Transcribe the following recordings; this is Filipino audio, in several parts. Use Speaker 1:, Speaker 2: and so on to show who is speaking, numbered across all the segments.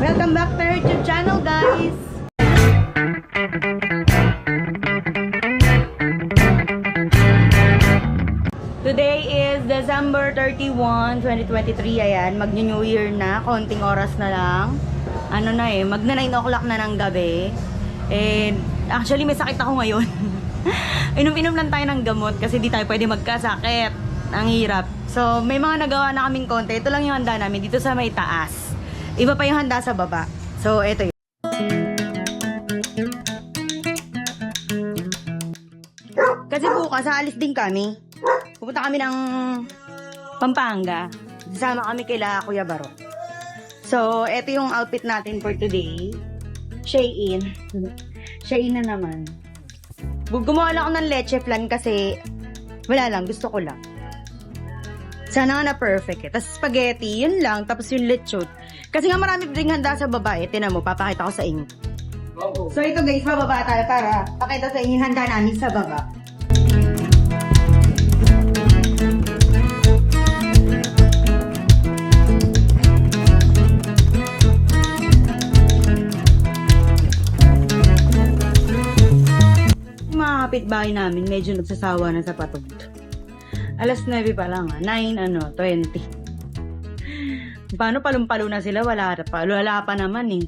Speaker 1: Welcome back to our YouTube channel, guys! Today is December 31, 2023. Ayan, mag-New Year na. Konting oras na lang. Ano na eh, magna 9 o'clock na ng gabi. And actually, may sakit ako ngayon. Inom-inom lang tayo ng gamot kasi di tayo pwede magkasakit. Ang hirap. So, may mga nagawa na kaming konti. Ito lang yung handa namin dito sa may taas. Iba pa yung handa sa baba. So, ito yun. Kasi bukas, aalis din kami. Pupunta kami ng Pampanga. Sasama kami kila Kuya Baro. So, ito yung outfit natin for today. Shein. Shein na naman. Gumawa lang ako ng leche flan kasi wala lang, gusto ko lang. Sana na perfect eh. Tapos spaghetti, yun lang. Tapos yung lechon. Kasi nga marami ding handa sa babae. Tinan mo, papakita ko sa inyo. So ito guys, bababa tayo para pakita sa inyo yung handa namin sa baba. Mga kapitbahay namin, medyo nagsasawa na sa patog. Alas 9 pa lang, 9, 20. Paano palumpalo na sila? Wala pa naman eh.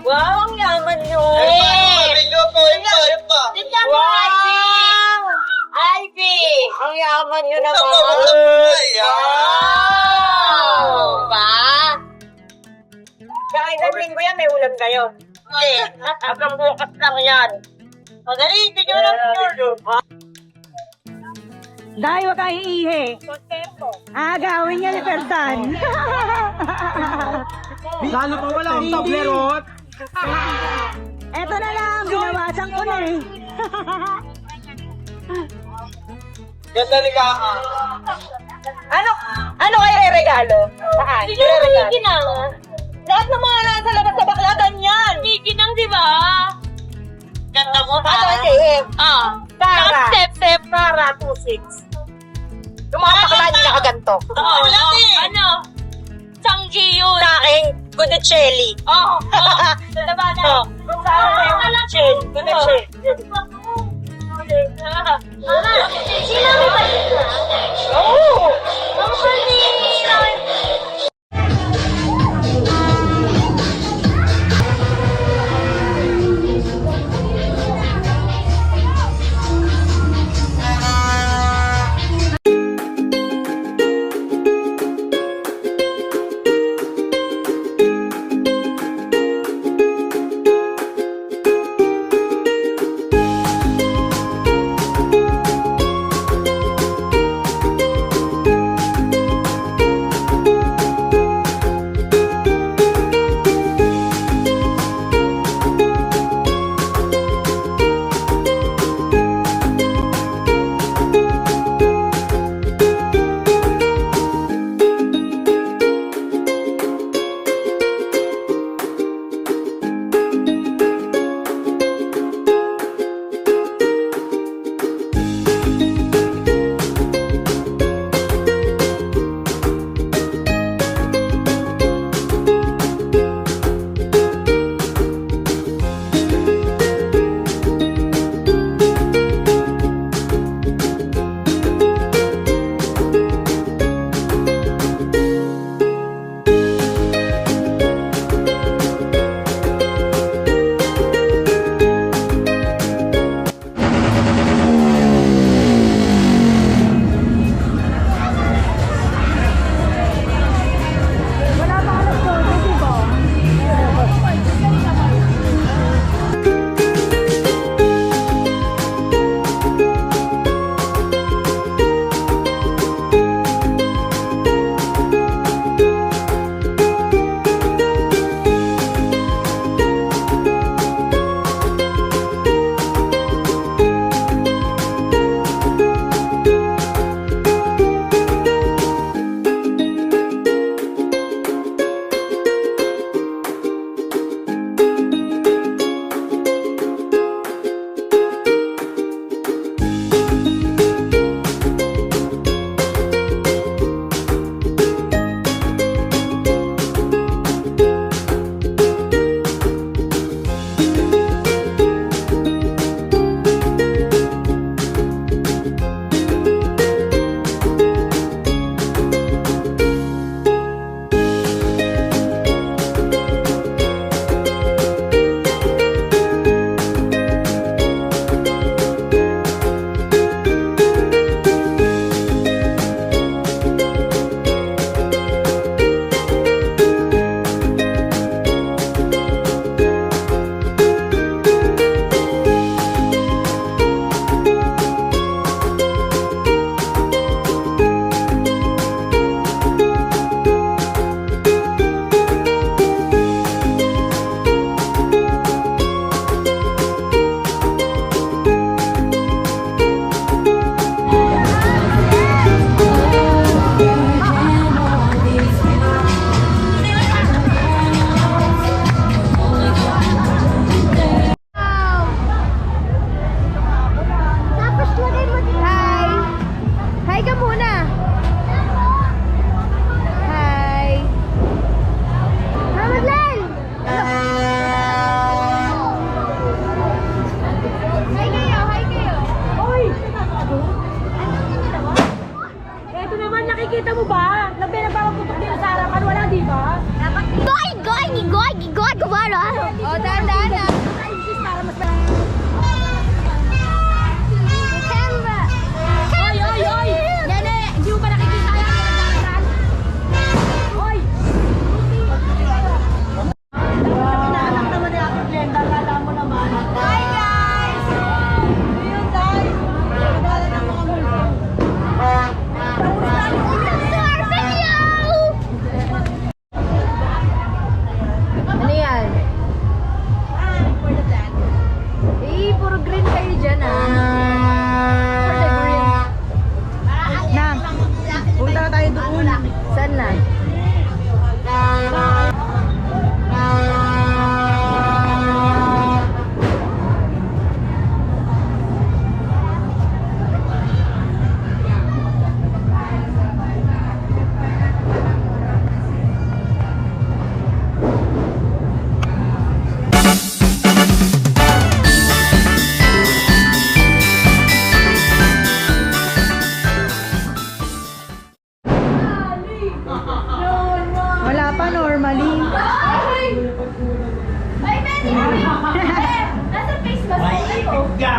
Speaker 2: Wow, ang yaman nyo! Wow! Ivy! Ang yaman nyo naman! Wow! Ba? Kahit ang linggo yan, may ulam kayo. Hanggang bukas lang yan. Madali, hindi nyo lang
Speaker 1: Dahil wag kayo iihi. Agawin niya ni Persan.
Speaker 3: Lalo pa wala akong tablerot.
Speaker 1: Eto na lang, binawasan ko na eh.
Speaker 3: Ganda ni Kaka.
Speaker 2: Ano kayo re-regalo? Saan? Hindi nyo naman ginang. Lahat ng mga nasa labas sa bakla, ganyan. Hindi ginang, di ba? Ganda mo ba? Ano kasi eh? Para. Step. Para, 2-6. Yung mga bakla, hindi nakaganto. Ano? Sangji yun. Sa akin, Gunicelli. Oo. Sa labanan. Sa akin, Gunicelli. Sinabi ba yun? Oo. Ang kanina. Nakikita mo ba? Nagpapagputok dito sa harapan. Wala, di ba?
Speaker 4: Goy, goy, goy, goy, gumano. Oh, dahan na.
Speaker 2: Para mas...
Speaker 4: Camera.
Speaker 2: Oy, oy, oy! Nene, hindi mo ba nakikita yan? Nagdaan. Oy! Pinaanak naman ni Ate Glenda. Kala mo naman.
Speaker 4: Hi, guys.
Speaker 2: Ayun, guys. Pinaanak ng mga multo.
Speaker 4: Ano yan? Eh, puro green kayo dyan, For the green.
Speaker 1: Na, punta na tayo doon.
Speaker 4: Saan na?
Speaker 1: Wala pa normally.
Speaker 4: Ay, Benny! Nasa face mask ko.
Speaker 3: ka!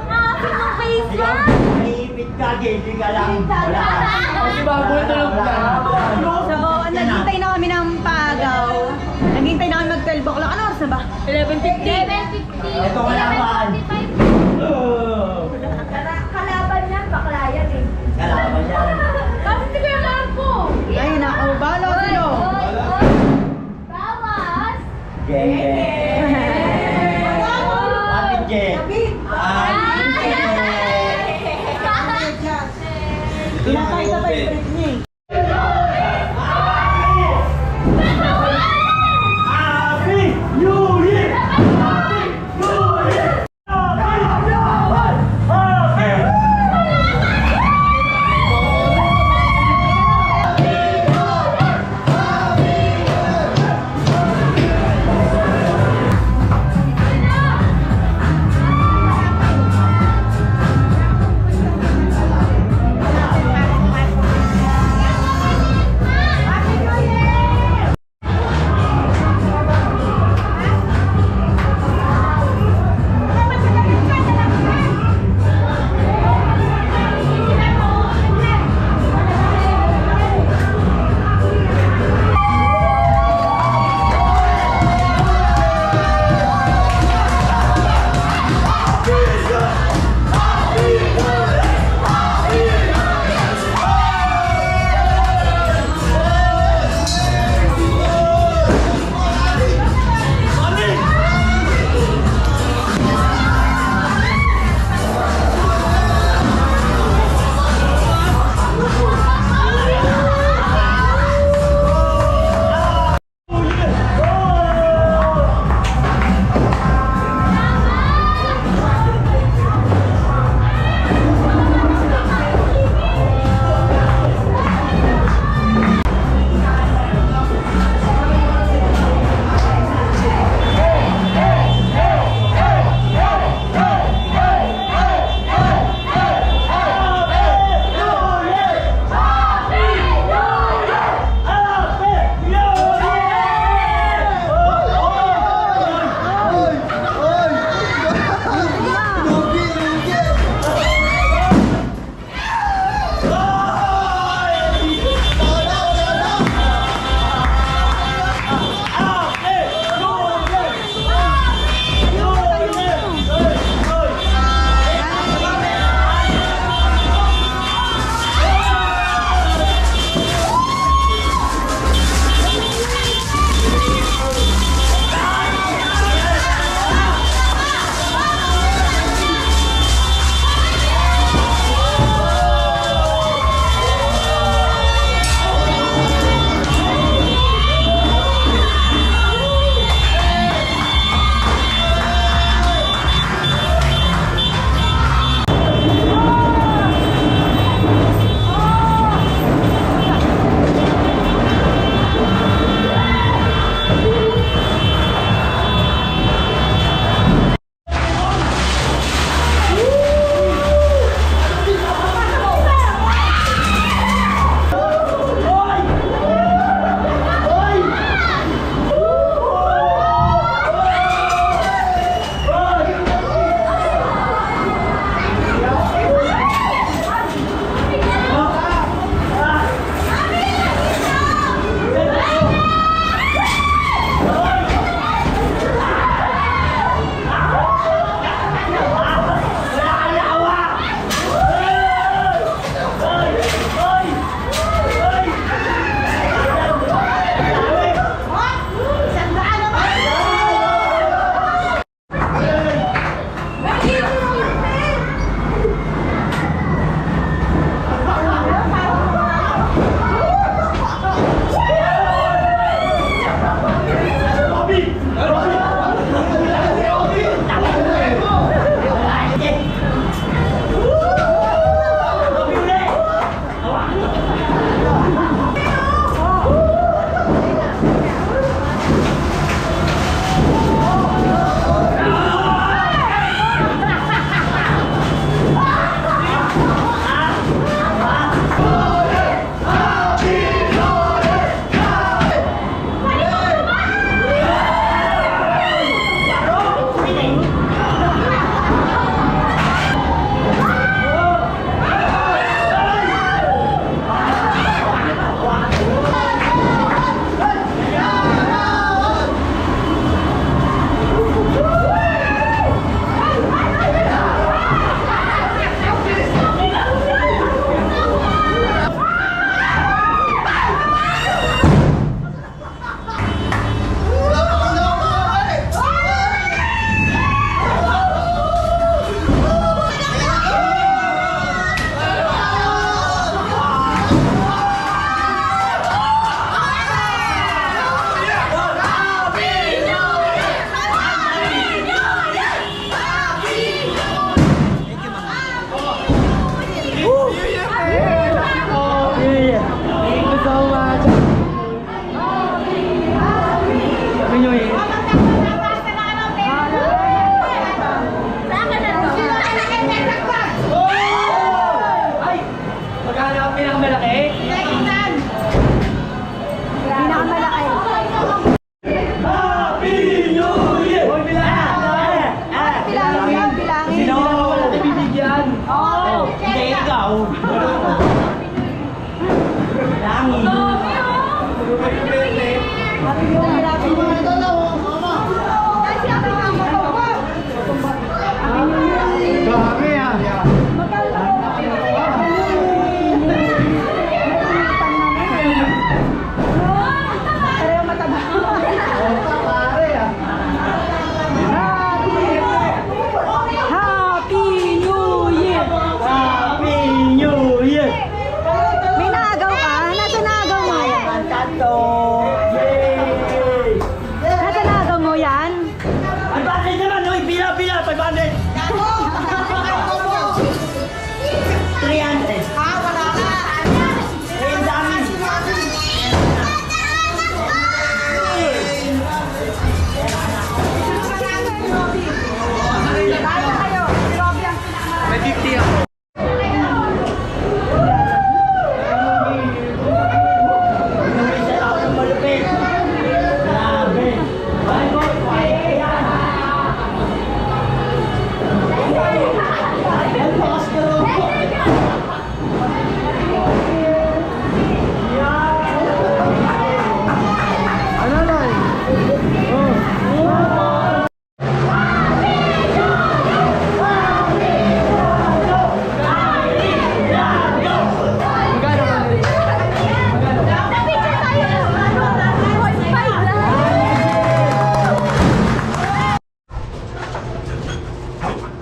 Speaker 4: Ang face mask!
Speaker 3: Maipit ka, gising ka lang. Wala ka. Si Baboy tulog na.
Speaker 1: So, naghintay na kami ng paagaw. Naghintay na kami mag 12 o'clock. Ano oras na ba?
Speaker 4: 11:50.
Speaker 3: Ito kalaban.
Speaker 4: 11:55. Kalaban yan, bakla yan eh.
Speaker 3: Kalaban yan.
Speaker 4: Kasi si Kuya Marco!
Speaker 1: Ay, nako, balo sa'yo.
Speaker 4: Bawas!
Speaker 3: Geng. Ate Jen. Ate Jen.
Speaker 1: Pinatay sa favorite niya eh.
Speaker 3: Happy New Year! Happy New Year! Happy New Year!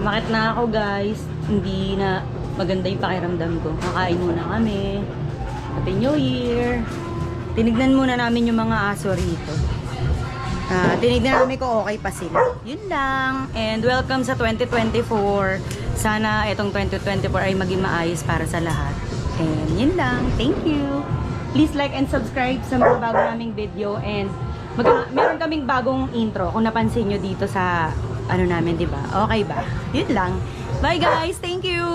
Speaker 1: Makit na ako guys. Hindi na maganda yung pakiramdam ko. Kakain muna kami. Happy New Year. Tinignan muna namin yung mga aso rito. Tinignan namin kung okay pa sila. Yun lang. And welcome sa 2024. Sana itong 2024 ay maging maayos para sa lahat. And yun lang. Thank you. Please like and subscribe sa mga bago naming video. And meron kaming bagong intro. Kung napansin nyo dito sa ano namin, di ba? Okay ba? Yun lang. Bye guys. Thank you.